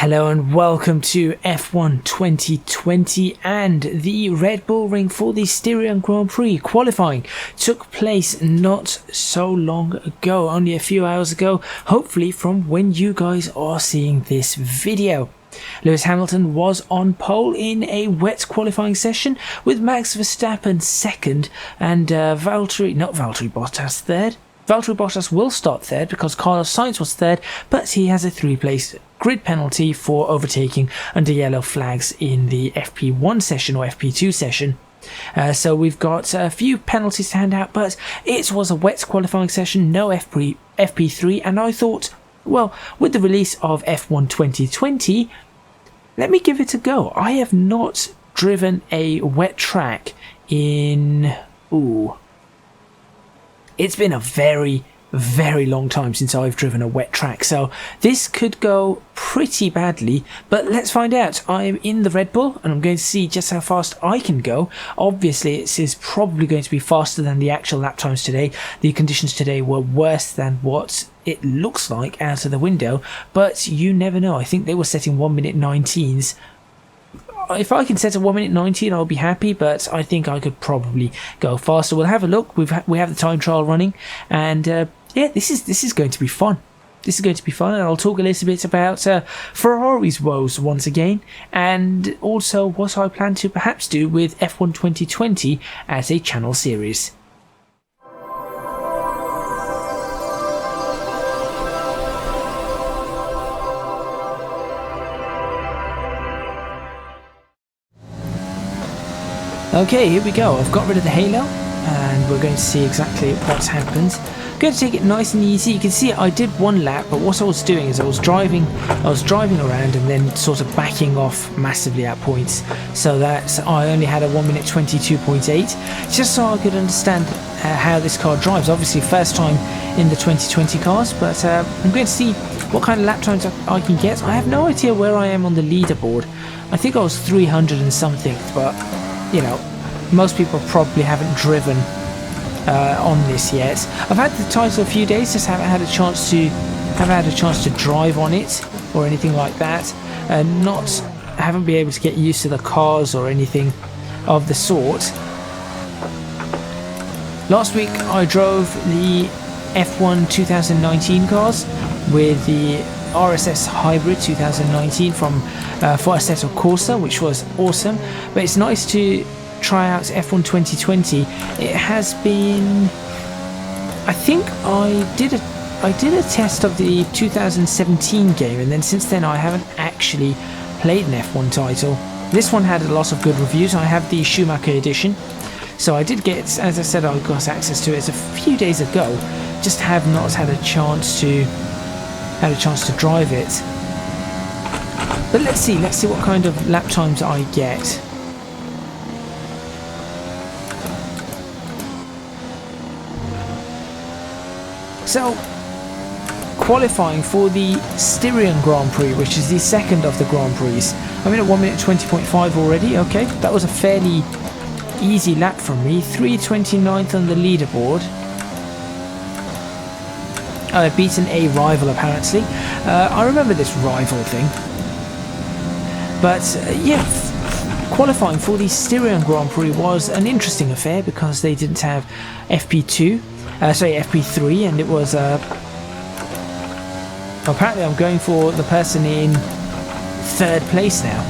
Hello and welcome to F1 2020 and the Red Bull Ring for the Styrian Grand Prix. Qualifying took place not so long ago, only a few hours ago, hopefully from when you guys are seeing this video. Lewis Hamilton was on pole in a wet qualifying session with Max Verstappen second and Valtteri Bottas third. Valtteri Bottas will start third because Carlos Sainz was third, but he has a 3-place grid penalty for overtaking under yellow flags in the FP1 session or FP2 session. So we've got a few penalties to hand out, but it was a wet qualifying session, no FP3, and I thought, well, with the release of F1 2020, let me give it a go. I have not driven a wet track in... It's been a very, very long time since I've driven a wet track, so this could go pretty badly, but let's find out. I'm in the Red Bull and I'm going to see just how fast I can go. Obviously it is probably going to be faster than the actual lap times today. The conditions today were worse than what it looks like out of the window, but you never know. I think they were setting 1:19. If I can set a 1:19, I'll be happy, but I think I could probably go faster. We'll have a look. We have the time trial running, and yeah, this is going to be fun. This is going to be fun, and I'll talk a little bit about Ferrari's woes once again, and also what I plan to perhaps do with F1 2020 as a channel series. Okay, here we go. I've got rid of the halo and we're going to see exactly what's happened. I'm going to take it nice and easy. You can see I did one lap, but what I was doing is I was driving around and then sort of backing off massively at points, so that I only had a 1:22.8, just so I could understand how this car drives. Obviously first time in the 2020 cars, but I'm going to see what kind of lap times I can get. I have no idea where I am on the leaderboard. I think I was 300 and something, but you know, most people probably haven't driven on this yet. I've had the title a few days, just haven't had a chance to drive on it or anything like that. Haven't been able to get used to the cars or anything of the sort. Last week I drove the F1 2019 cars with the RSS Hybrid 2019 from for Assetto Corsa, which was awesome. But it's nice to try out F1 2020. It has been, I think I did a test of the 2017 game, and then since then I haven't actually played an F1 title. This one had a lot of good reviews. I have the Schumacher edition, so I did get, as I said, I got access to it a few days ago. Just have not had a chance to drive it. But let's see what kind of lap times I get. So, qualifying for the Styrian Grand Prix, which is the second of the Grand Prix. I'm in at 1:20.5 already. Okay, that was a fairly easy lap from me. 3:29th on the leaderboard. I've beaten a rival apparently. I remember this rival thing. But yeah, qualifying for the Styrian Grand Prix was an interesting affair because they didn't have FP3, and it was apparently I'm going for the person in third place now.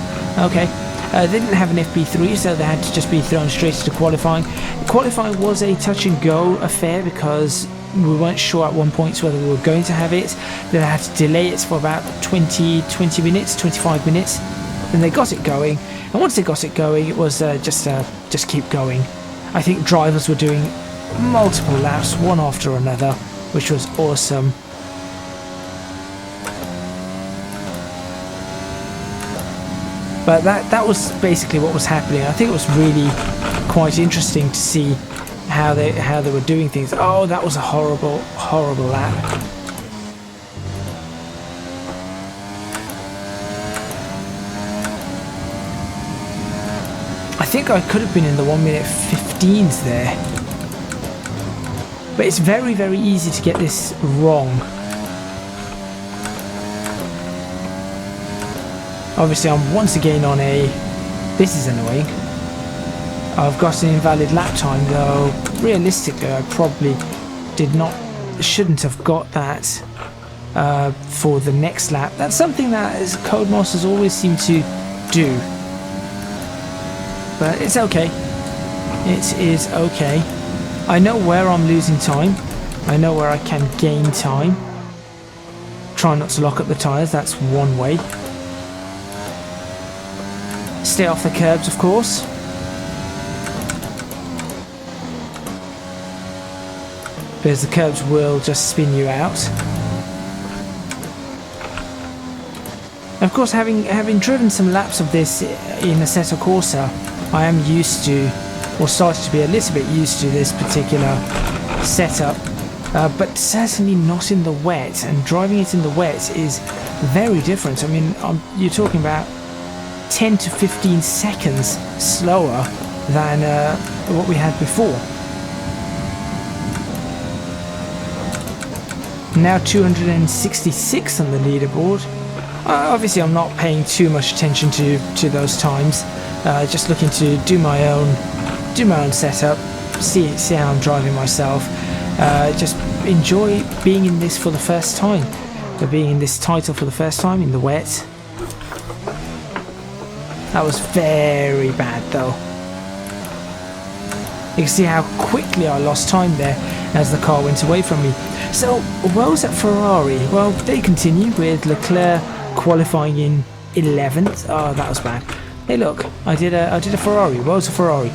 Okay. They didn't have an FP3, so they had to just be thrown straight into qualifying. Qualifying was a touch and go affair because we weren't sure at one point whether we were going to have it. They had to delay it for about 20 minutes, 25 minutes. Then they got it going, and once they got it going, it was just keep going. I think drivers were doing multiple laps, one after another, which was awesome. But that was basically what was happening. I think it was really quite interesting to see how they were doing things. Oh, that was a horrible lap. I think I could have been in the 1:15s there. But it's very, very easy to get this wrong. Obviously I'm once again on a... This is annoying. I've got an invalid lap time, though realistically I probably shouldn't have got that for the next lap. That's something that Codemasters always seem to do. But it's okay. It is okay. I know where I'm losing time. I know where I can gain time. Try not to lock up the tyres, that's one way. Stay off the curbs, of course. Because the curbs will just spin you out. Of course, having driven some laps of this in Assetto Corsa, I am used to, or started to be a little bit used to this particular setup, but certainly not in the wet, and driving it in the wet is very different. I mean, you're talking about 10 to 15 seconds slower than what we had before. Now 266 on the leaderboard. Obviously I'm not paying too much attention to those times, just looking to do my own setup, see how I'm driving myself, just enjoy being in this for the first time, being in this title for the first time in the wet. That was very bad though. You can see how quickly I lost time there as the car went away from me. So, woes at Ferrari. Well, they continue with Leclerc qualifying in 11th. Oh, that was bad. Hey, look, I did a Ferrari. Woes at Ferrari.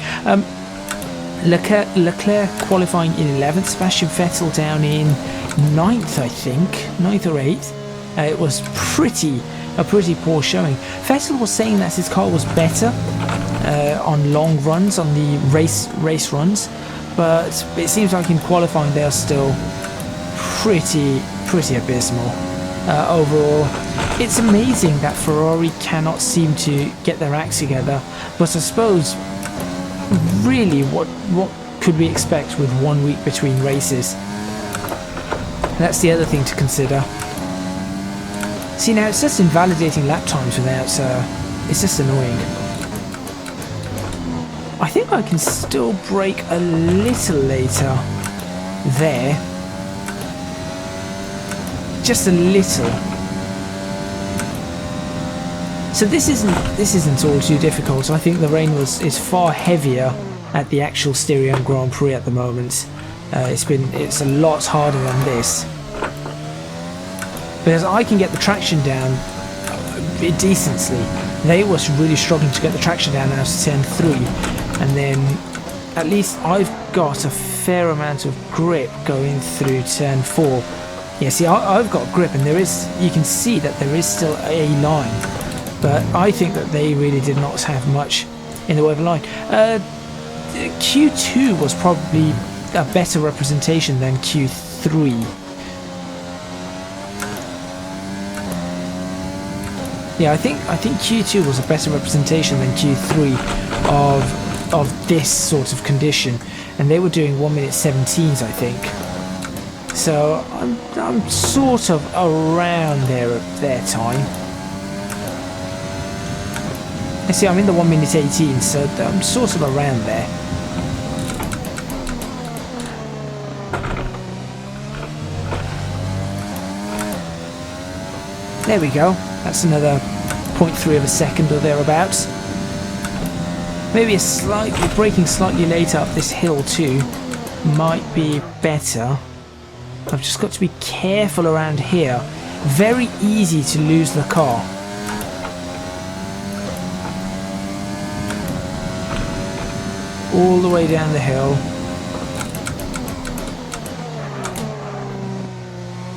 Leclerc qualifying in 11th. Sebastian Vettel down in 9th, I think, 9th or 8th. It was a pretty poor showing. Vettel was saying that his car was better on long runs, on the race runs, but it seems like in qualifying they are still pretty abysmal overall. It's amazing that Ferrari cannot seem to get their act together, but I suppose really what could we expect with 1 week between races? That's the other thing to consider. See, now it's just invalidating lap times without it's just annoying. I think I can still brake a little later there. Just a little. So this isn't all too difficult. I think the rain is far heavier at the actual Styrian Grand Prix at the moment. It's a lot harder than this. Because I can get the traction down decently. They were really struggling to get the traction down out to turn 3, and then at least I've got a fair amount of grip going through turn 4. Yeah, see, I've got grip, and you can see that there is still a line, but I think that they really did not have much in the way of a line. Q2 was probably a better representation than Q3. Yeah, I think Q2 was a better representation than Q3 of this sort of condition, and they were doing 1 minute 17s, I think. So I'm sort of around there at their time. You see, I'm in the 1 minute 18, so I'm sort of around there. There we go. That's another 0.3 of a second or thereabouts. Maybe braking slightly later up this hill too might be better. I've just got to be careful around here. Very easy to lose the car. All the way down the hill.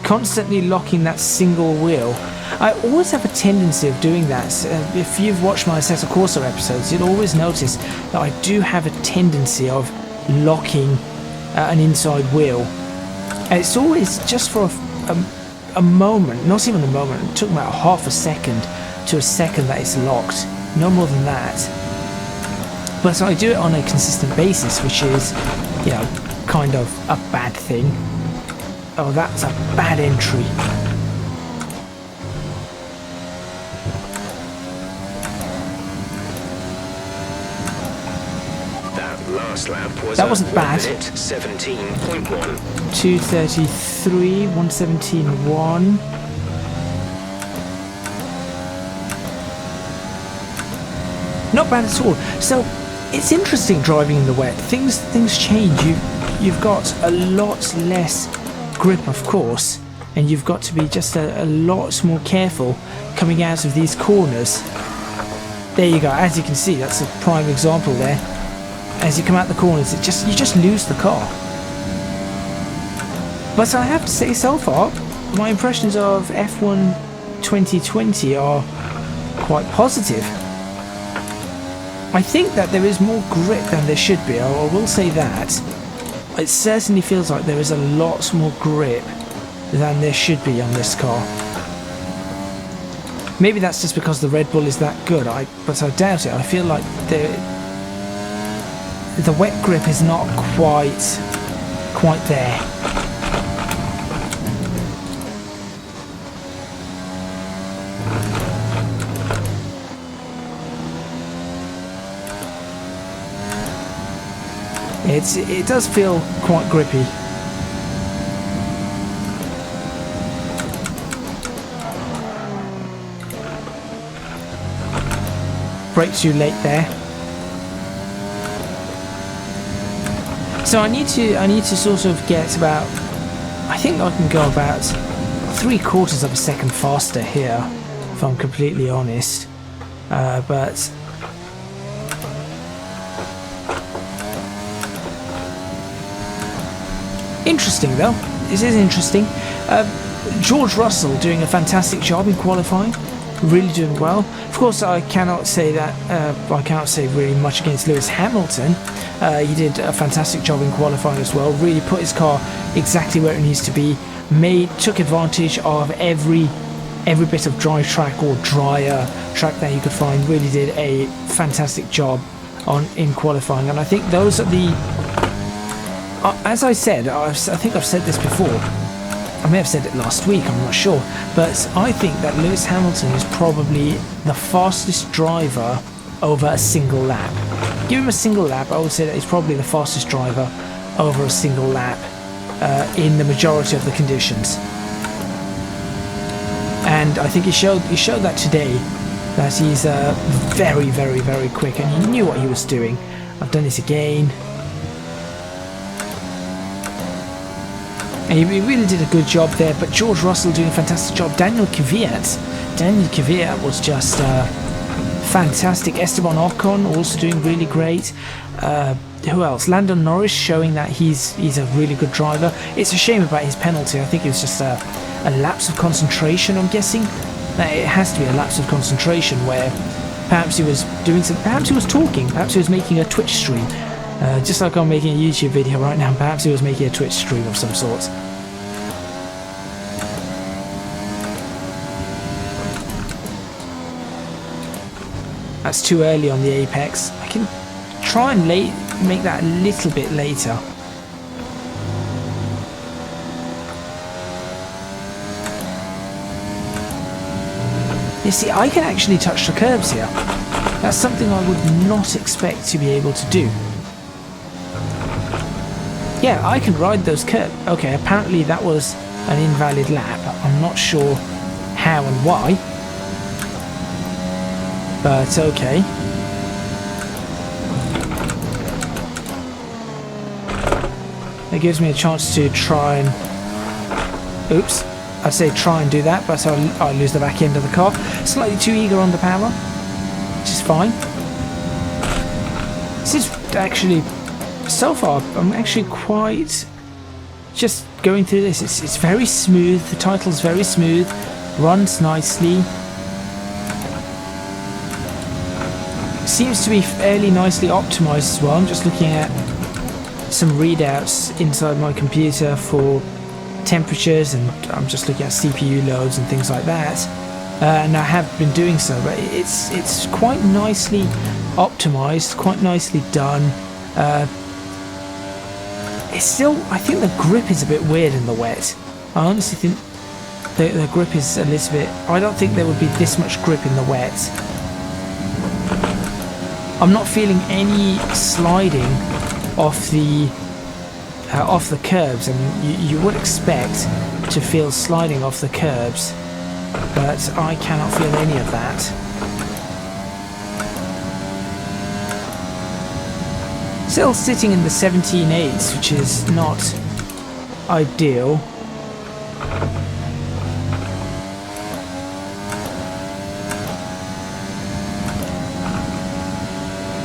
Constantly locking that single wheel. I always have a tendency of doing that. If you've watched my Assetto Corsa episodes, you'll always notice that I do have a tendency of locking an inside wheel. And it's always just for a moment, not even a moment. It took about half a second to a second that it's locked, no more than that. But I do it on a consistent basis, which is, you know, kind of a bad thing. Oh, that's a bad entry. last lap was That wasn't bad. 17.1. 2:33, 1:17.1. Not bad at all. So it's interesting driving in the wet. Things change. You've got a lot less grip, of course, and you've got to be just a lot more careful coming out of these corners. There you go. As you can see, that's a prime example there. As you come out the corners, you just lose the car. But I have to say, so far, my impressions of F1 2020 are quite positive. I think that there is more grip than there should be. I will say that. It certainly feels like there is a lot more grip than there should be on this car. Maybe that's just because the Red Bull is that good, but I doubt it. I feel like the wet grip is not quite there. It does feel quite grippy. Brake too late there. So I need to sort of get about, I think I can go about 3/4 of a second faster here, if I'm completely honest. But interesting though. This is interesting. George Russell doing a fantastic job in qualifying. Really doing well. Of course, I cannot say that. I cannot say really much against Lewis Hamilton. He did a fantastic job in qualifying as well. Really put his car exactly where it needs to be. Took advantage of every bit of dry track or drier track that you could find. Really did a fantastic job in qualifying. And I think those are the. As I said, I think I've said this before. I may have said it last week, I'm not sure, but I think that Lewis Hamilton is probably the fastest driver over a single lap. Give him a single lap, I would say that he's probably the fastest driver over a single lap in the majority of the conditions. And I think he showed that today, that he's very, very, very quick, and he knew what he was doing. I've done this again. And he really did a good job there, but George Russell doing a fantastic job. Daniel Kvyat was just fantastic. Esteban Ocon also doing really great. Who else? Lando Norris showing that he's a really good driver. It's a shame about his penalty. I think it was just a lapse of concentration, I'm guessing. It has to be a lapse of concentration where perhaps he was doing something, perhaps he was talking, perhaps he was making a Twitch stream. Just like I'm making a YouTube video right now, perhaps he was making a Twitch stream of some sort. That's too early on the apex. I can try and make that a little bit later. You see, I can actually touch the curbs here. That's something I would not expect to be able to do. Yeah, I can ride those curbs. Okay, apparently that was an invalid lap. I'm not sure how and why. But okay. It gives me a chance to try and... Oops. I say try and do that, but I'll lose the back end of the car. Slightly too eager on the power, which is fine. This is actually... So far, I'm actually quite just going through this. It's very smooth. The title's very smooth. Runs nicely. Seems to be fairly nicely optimized as well. I'm just looking at some readouts inside my computer for temperatures, and I'm just looking at CPU loads and things like that. And I have been doing so, but it's quite nicely optimized, quite nicely done. It's still, I think the grip is a bit weird in the wet. I honestly think the grip is a little bit... I don't think there would be this much grip in the wet. I'm not feeling any sliding off the curbs. I mean, you would expect to feel sliding off the curbs, but I cannot feel any of that. Still sitting in the 17.8s, which is not ideal.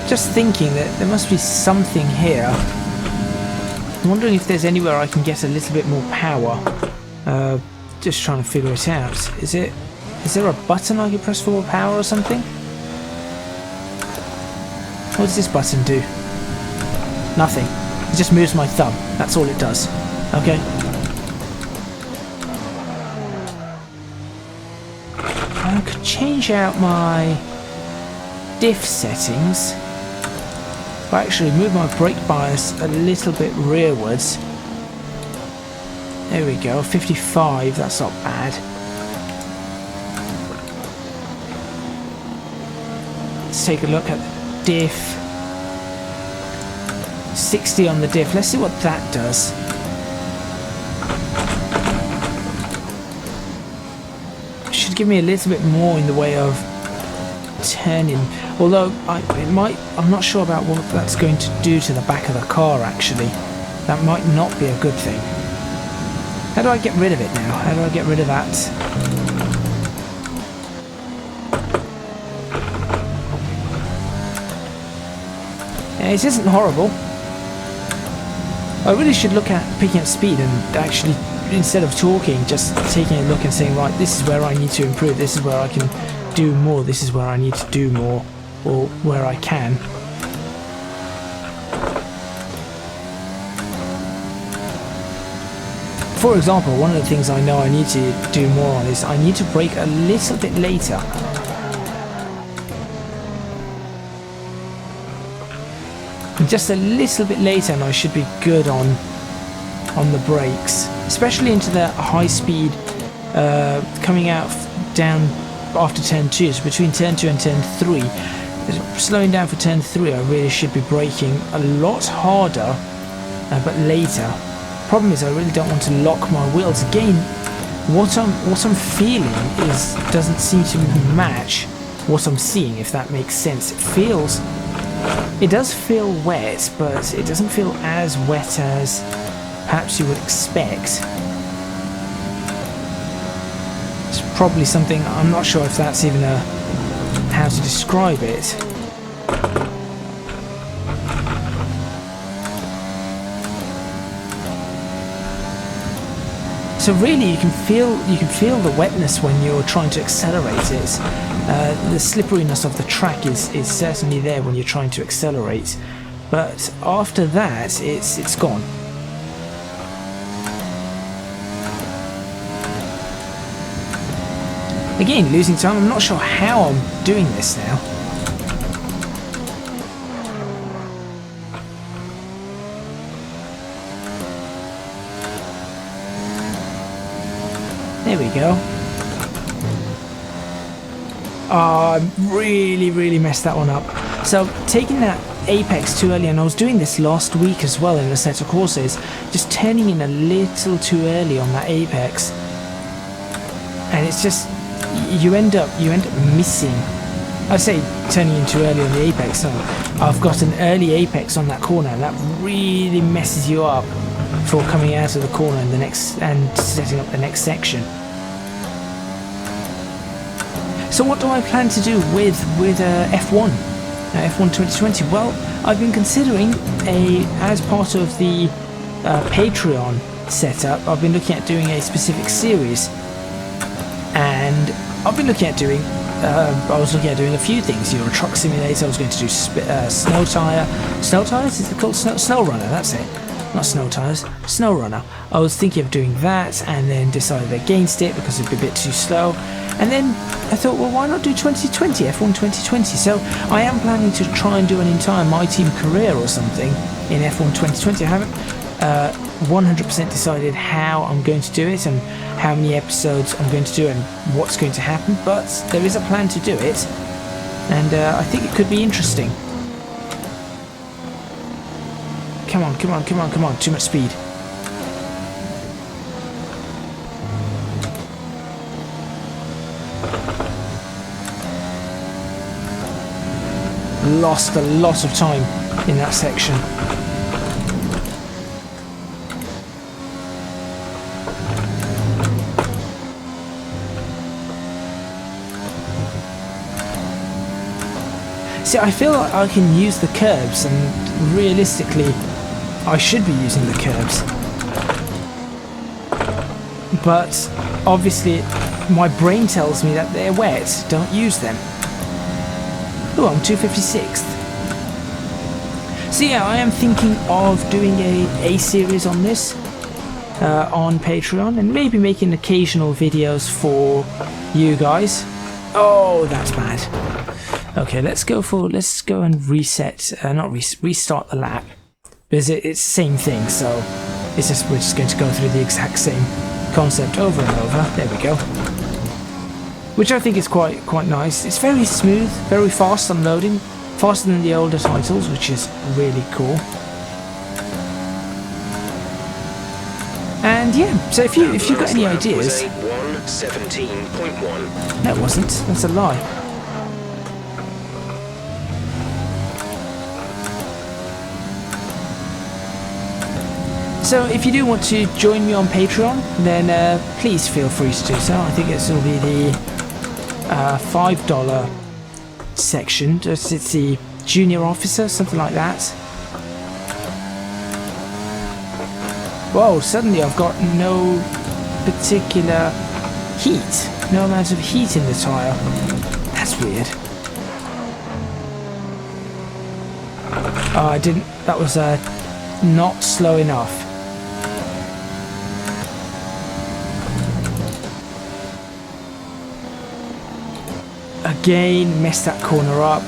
Just thinking that there must be something here. I'm wondering if there's anywhere I can get a little bit more power. Just trying to figure it out. Is there a button I could press for more power or something? What does this button do? Nothing. It just moves my thumb. That's all it does. Okay. I could change out my diff settings. If I actually move my brake bias a little bit rearwards. There we go, 55, that's not bad. Let's take a look at the diff. 60 on the diff, let's see what that does. Should give me a little bit more in the way of turning, although I'm not sure about what that's going to do to the back of the car actually. That might not be a good thing. How do I get rid of it now? How do I get rid of that? Yeah, it isn't horrible. I really should look at picking up speed and actually, instead of talking, just taking a look and saying, right, this is where I need to improve, this is where I can do more, this is where I need to do more, or where I can. For example, one of the things I know I need to do more on is I need to brake a little bit later. Just a little bit later and I should be good on the brakes, especially into the high speed coming out down after turn 2, so between turn 2 and turn 3. Slowing down for turn 3, I really should be braking a lot harder, but later. Problem is I really don't want to lock my wheels. Again, what I'm feeling doesn't seem to match what I'm seeing, if that makes sense. It does feel wet, but it doesn't feel as wet as perhaps you would expect. It's probably something, I'm not sure if that's even how to describe it. So really you can feel the wetness when you're trying to accelerate it. The slipperiness of the track is certainly there when you're trying to accelerate, but after that it's gone. Again, losing time. I'm not sure how I'm doing this now. There we go. Oh, I really messed that one up. So taking that apex too early, and I was doing this last week as well in the set of courses, just turning in a little too early on that apex, and it's just you end up missing. I say turning in too early on the apex, so I've got an early apex on that corner, and that really messes you up for coming out of the corner in the next and setting up the next section. So what do I plan to do with F1? F1 2020? Well, I've been considering as part of the Patreon setup, I've been looking at doing a specific series, and I've been looking at doing I was looking at doing a few things. Euro Truck Simulator. I was going to do snow tires. Is it called snow runner? That's it. Not snow tires, snow runner. I was thinking of doing that, and then decided against it because it'd be a bit too slow. And then I thought, well, why not do 2020, F1 2020? So I am planning to try and do an entire My Team career or something in F1 2020. I haven't 100% decided how I'm going to do it and how many episodes I'm going to do and what's going to happen, but there is a plan to do it, and I think it could be interesting. Come on, come on, come on, come on. Too much speed. Lost a lot of time in that section. See, I feel like I can use the curbs, and realistically I should be using the curbs, but obviously my brain tells me that they're wet. Don't use them. Oh, I'm 256th. So yeah, I am thinking of doing a series on this on Patreon, and maybe making occasional videos for you guys. Oh, that's bad. Okay, let's go and reset, restart the lap, because it's the same thing. So we're just going to go through the exact same concept over and over. There we go. Which I think is quite nice. It's very smooth, very fast on loading, faster than the older titles, which is really cool. And yeah, so if you got any ideas, 1:17.1. no, it wasn't. That's a lie. So if you do want to join me on Patreon, then please feel free to do so. I think this will be the $5 section. It's the junior officer, something like that. Whoa, suddenly I've got no particular heat. No amount of heat in the tyre. That's weird. Oh, I didn't... That was not slow enough. Again, messed that corner up.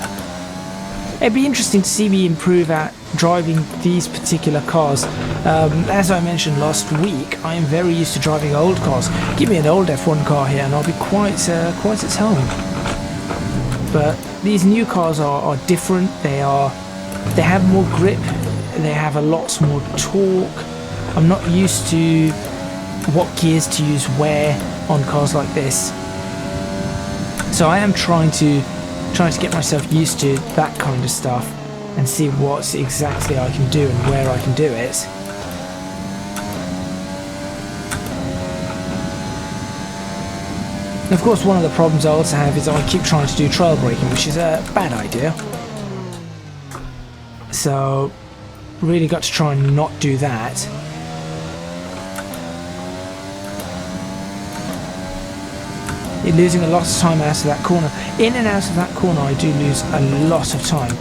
It'd be interesting to see me improve at driving these particular cars. As I mentioned last week, I am very used to driving old cars. Give me an old F1 car here and I'll be quite at home. But these new cars are different. They have more grip. They have a lot more torque. I'm not used to what gears to use where on cars like this. So I am trying to get myself used to that kind of stuff and see what exactly I can do and where I can do it. And of course, one of the problems I also have is I keep trying to do trail braking, which is a bad idea. So really got to try and not do that. You're losing a lot of time out of that corner. In and out of that corner, I do lose a lot of time.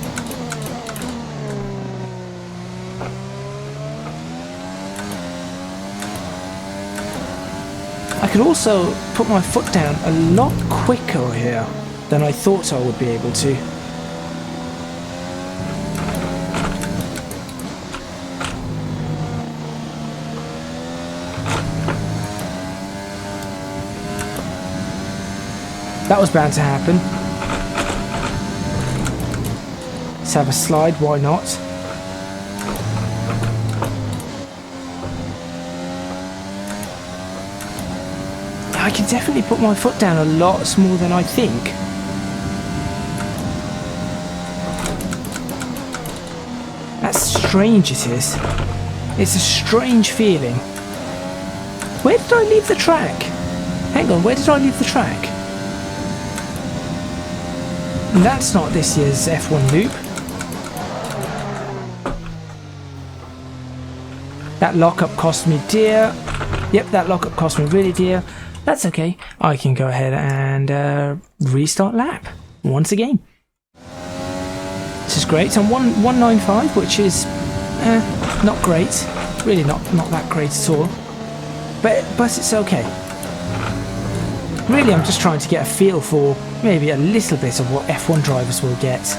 I could also put my foot down a lot quicker here than I thought I would be able to. That was bound to happen. Let's have a slide, why not? I can definitely put my foot down a lot more than I think. That's strange, it is. It's a strange feeling. Where did I leave the track? Hang on, where did I leave the track? That's not this year's F1 loop. That lockup cost me dear. Yep, that lockup cost me really dear. That's okay. I can go ahead and restart lap once again. This is great. I'm 195, which is not great. Really not that great at all. But it's okay. Really, I'm just trying to get a feel for maybe a little bit of what F1 drivers will get.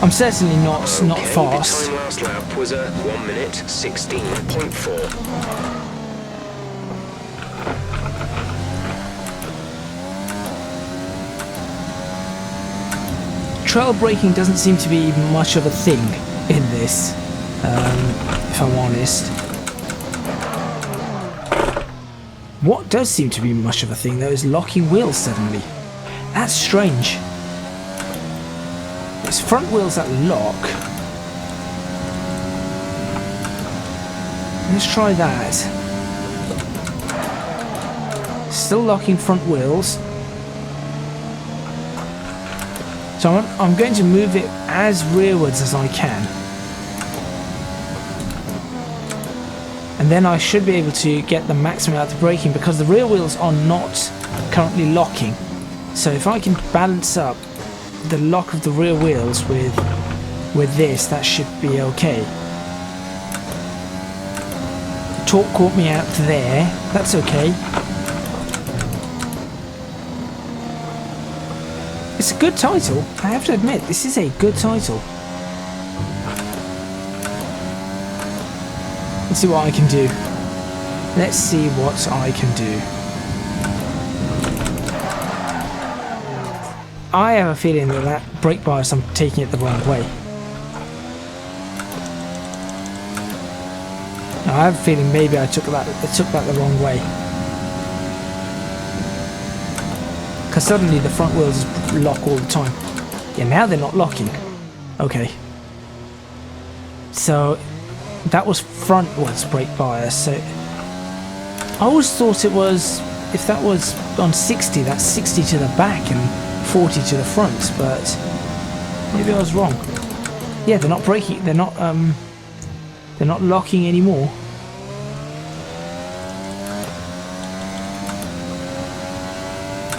I'm certainly not fast. The time last lap was a 1:16.4. Trail braking doesn't seem to be much of a thing this, if I'm honest. What does seem to be much of a thing though is locking wheels suddenly. That's strange. It's front wheels that lock. Let's try that. Still locking front wheels. So I'm going to move it as rearwards as I can. And then I should be able to get the maximum out of braking because the rear wheels are not currently locking. So if I can balance up the lock of the rear wheels with this, that should be okay. Torque caught me out there. That's okay. It's a good title. I have to admit, this is a good title. Let's see what I can do. Let's see what I can do. I have a feeling that that brake bias, I'm taking it the wrong way. I have a feeling maybe I took that the wrong way. Because suddenly the front wheels lock all the time. Yeah, now they're not locking. Okay. So that was frontwards brake bias. So I always thought it was, if that was on 60, that's 60 to the back and 40 to the front. But maybe I was wrong. Yeah, they're not braking. They're not locking anymore.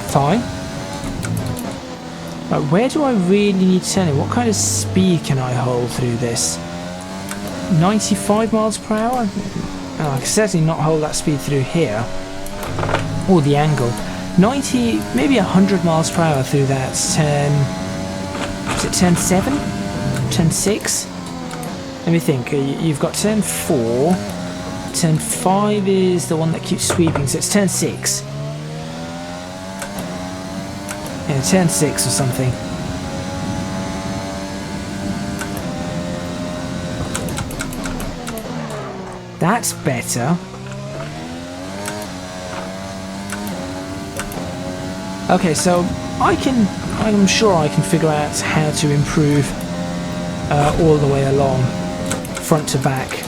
Fine. Right, where do I really need to turn it? What kind of speed can I hold through this? 95 miles per hour? Oh, I can certainly not hold that speed through here. Or the angle. 90, maybe 100 miles per hour through that turn. Is it turn 7? Turn 6? Let me think. You've got turn 4. Turn 5 is the one that keeps sweeping, so it's turn 6. Yeah, turn 6 or something. That's better. Okay, so I'm sure I can figure out how to improve all the way along, front to back,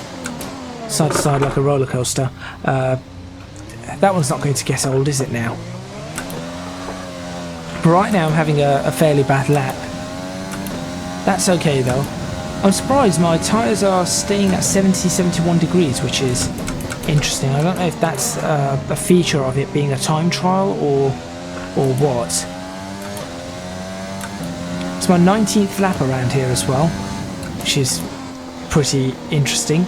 side to side like a roller coaster. That one's not going to get old, is it now? But right now I'm having a fairly bad lap. That's okay though. I'm surprised my tyres are staying at 70-71 degrees, which is interesting. I don't know if that's a feature of it being a time trial or what. It's my 19th lap around here as well, which is pretty interesting.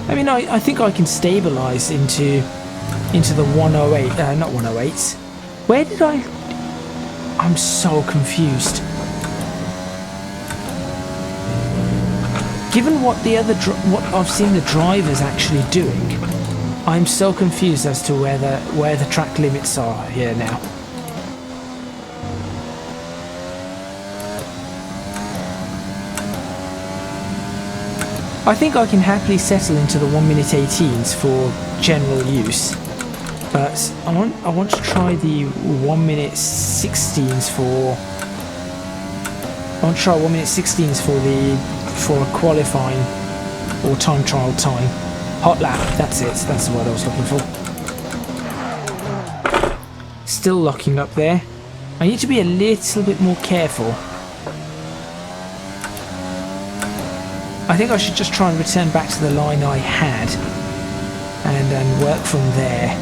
I mean, I think I can stabilise into the 108, not 108s. Where did I'm so confused. Given what what I've seen the drivers actually doing, I'm so confused as to where the track limits are here now. I think I can happily settle into the 1:18 for general use. But I want to try the 1:16 for. I want to try 1:16 for a qualifying or time trial time. Hot lap. That's it. That's the word I was looking for. Still locking up there. I need to be a little bit more careful. I think I should just try and return back to the line I had and work from there.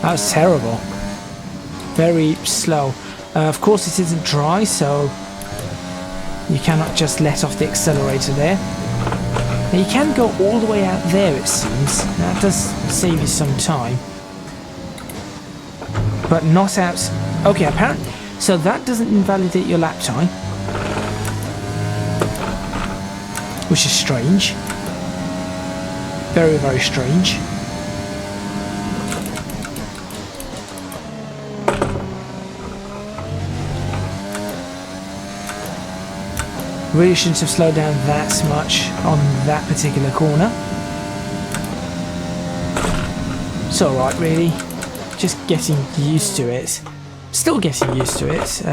That was terrible. Very slow. Of course it isn't dry, so you cannot just let off the accelerator there. Now you can go all the way out there, it seems. That does save you some time. But not out... Okay, apparently... So that doesn't invalidate your lap time. which is strange. Very, very strange. Really shouldn't have slowed down that much on that particular corner. It's alright, really. Just getting used to it. Still getting used to it.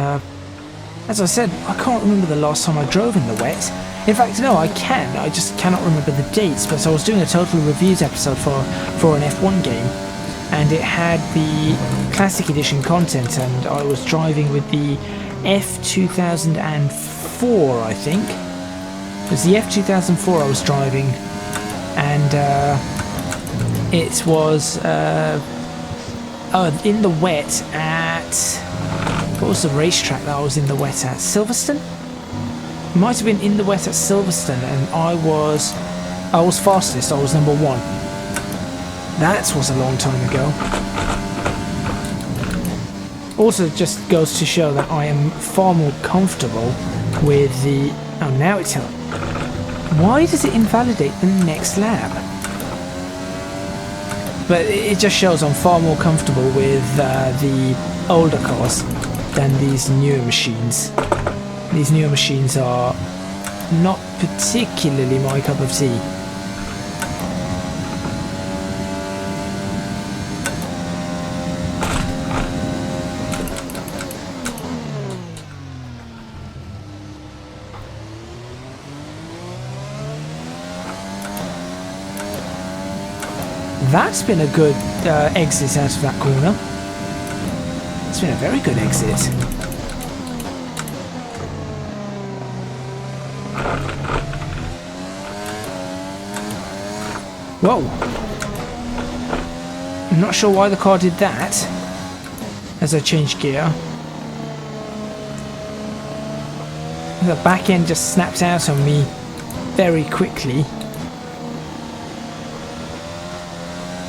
As I said, I can't remember the last time I drove in the wet. In fact, no, I can. I just cannot remember the dates. But I was doing a total reviews episode for an F1 game, and it had the Classic Edition content, and I was driving with the F2004, I think. It was the F2004 I was driving, and it was in the wet at... What was the racetrack that I was in the wet at? Silverstone? It might have been in the wet at Silverstone, and I was fastest. I was number 1. That was a long time ago. Also, just goes to show that I am far more comfortable with the... Oh, now it's... Why does it invalidate the next lap? But it just shows I'm far more comfortable with the older cars than these newer machines. These newer machines are not particularly my cup of tea. That's been a good exit out of that corner. It's been a very good exit. Whoa. I'm not sure why the car did that as I changed gear. The back end just snapped out on me very quickly.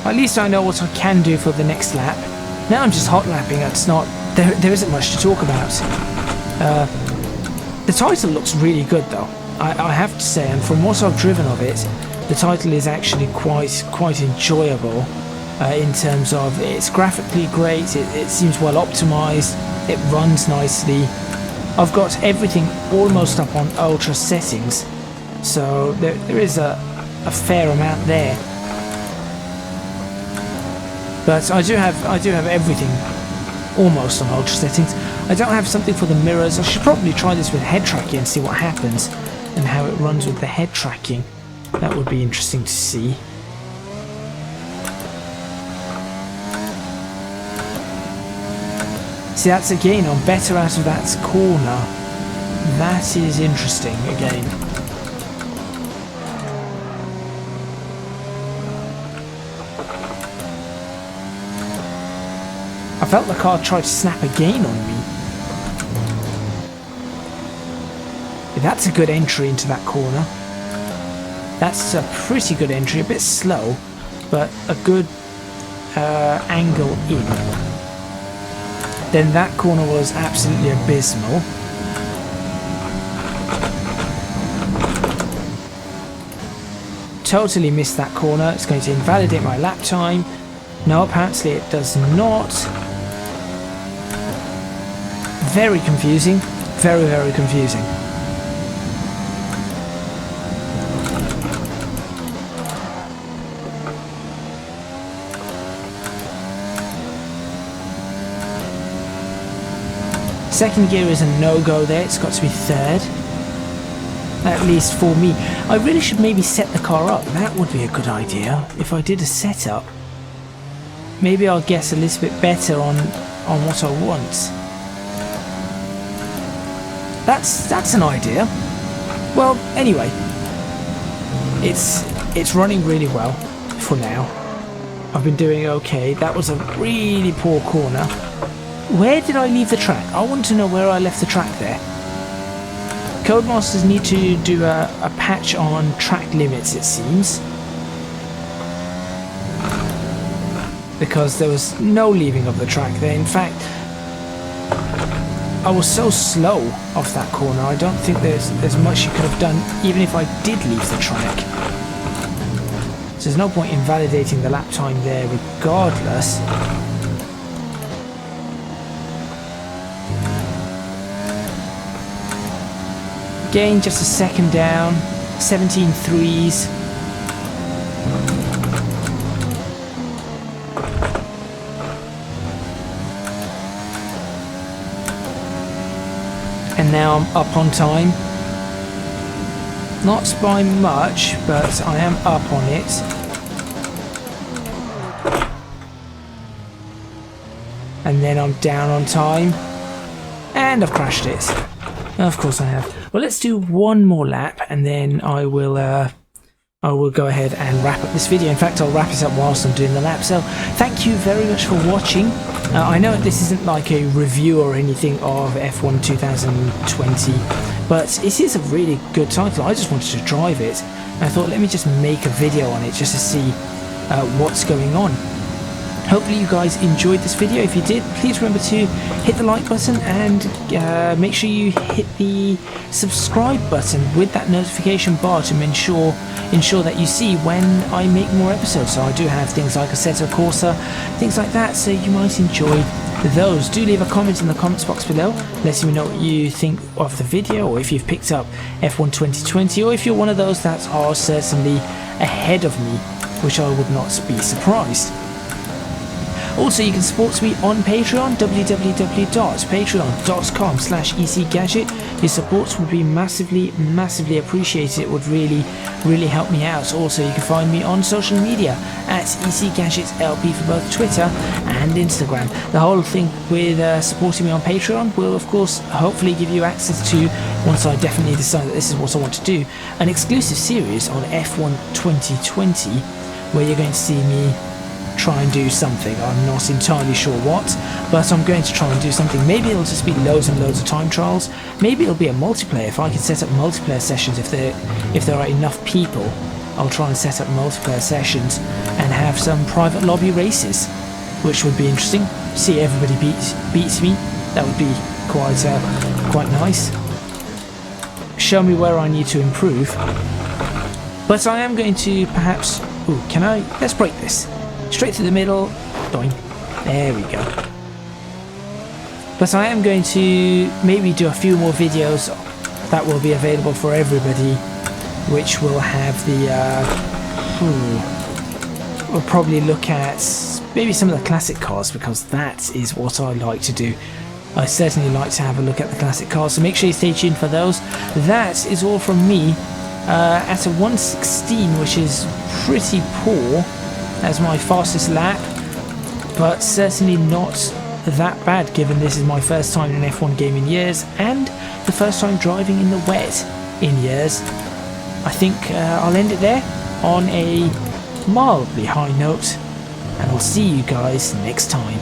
At least I know what I can do for the next lap. Now I'm just hot lapping. It's not... There isn't much to talk about. The title looks really good though. I have to say, and from what I've driven of it, the title is actually quite enjoyable in terms of it's graphically great, it seems well optimized, it runs nicely. I've got everything almost up on ultra settings, so there is a fair amount there. But I do have everything almost on ultra settings. I don't have something for the mirrors. I should probably try this with head tracking and see what happens and how it runs with the head tracking. That would be interesting to see. See, that's again, I'm better out of that corner. That is interesting again. I felt the car try to snap again on me. That's a good entry into that corner. That's a pretty good entry, a bit slow, but a good angle in. Then that corner was absolutely abysmal. Totally missed that corner. It's going to invalidate my lap time. No, apparently it does not. Very confusing. Very, very confusing. Second gear is a no-go there, it's got to be third. At least for me. I really should maybe set the car up, that would be a good idea. If I did a setup, maybe I'll guess a little bit better on what I want. That's an idea. Well, anyway. It's running really well for now. I've been doing okay. That was a really poor corner. Where did I leave the track? I want to know where I left the track there. Codemasters need to do a patch on track limits, it seems. Because there was no leaving of the track there. In fact, I was so slow off that corner. I don't think there's much you could have done even if I did leave the track. So there's no point in validating the lap time there regardless. Again, just a second down, 17 threes. And now I'm up on time. Not by much, but I am up on it. And then I'm down on time. And I've crashed it. Of course I have. Well, let's do one more lap and then I will go ahead and wrap up this video. In fact, I'll wrap it up whilst I'm doing the lap. So thank you very much for watching. I know this isn't like a review or anything of F1 2020, but it is a really good title. I just wanted to drive it. I thought, let me just make a video on it just to see what's going on. Hopefully you guys enjoyed this video. If you did, please remember to hit the like button and make sure you hit the subscribe button with that notification bar to ensure that you see when I make more episodes. So I do have things like Assetto Corsa, things like that, so you might enjoy those. Do leave a comment in the comments box below, letting me know what you think of the video, or if you've picked up F1 2020, or if you're one of those that are certainly ahead of me, which I would not be surprised. Also, you can support me on Patreon, www.patreon.com/ecgadget. Your support would be massively appreciated. It would really help me out. Also, you can find me on social media at ecgadgetlp for both Twitter and Instagram. The whole thing with supporting me on Patreon will, of course, hopefully give you access to, once I definitely decide that this is what I want to do, an exclusive series on F1 2020, where you're going to see me try and do something. I'm not entirely sure what, but I'm going to try and do something. Maybe it'll just be loads and loads of time trials. Maybe it'll be a multiplayer. If I can set up multiplayer sessions, if there are enough people, I'll try and set up multiplayer sessions and have some private lobby races, which would be interesting. See everybody beats me. That would be quite nice. Show me where I need to improve. But I am going to perhaps... Ooh, let's break this. Straight through the middle, doing. There we go. But I am going to maybe do a few more videos that will be available for everybody, which will have the, we'll probably look at maybe some of the classic cars, because that is what I like to do. I certainly like to have a look at the classic cars, so make sure you stay tuned for those. That is all from me at a 1:16, which is pretty poor as my fastest lap, but certainly not that bad given this is my first time in an F1 game in years and the first time driving in the wet in years. I think I'll end it there on a mildly high note, and I'll see you guys next time.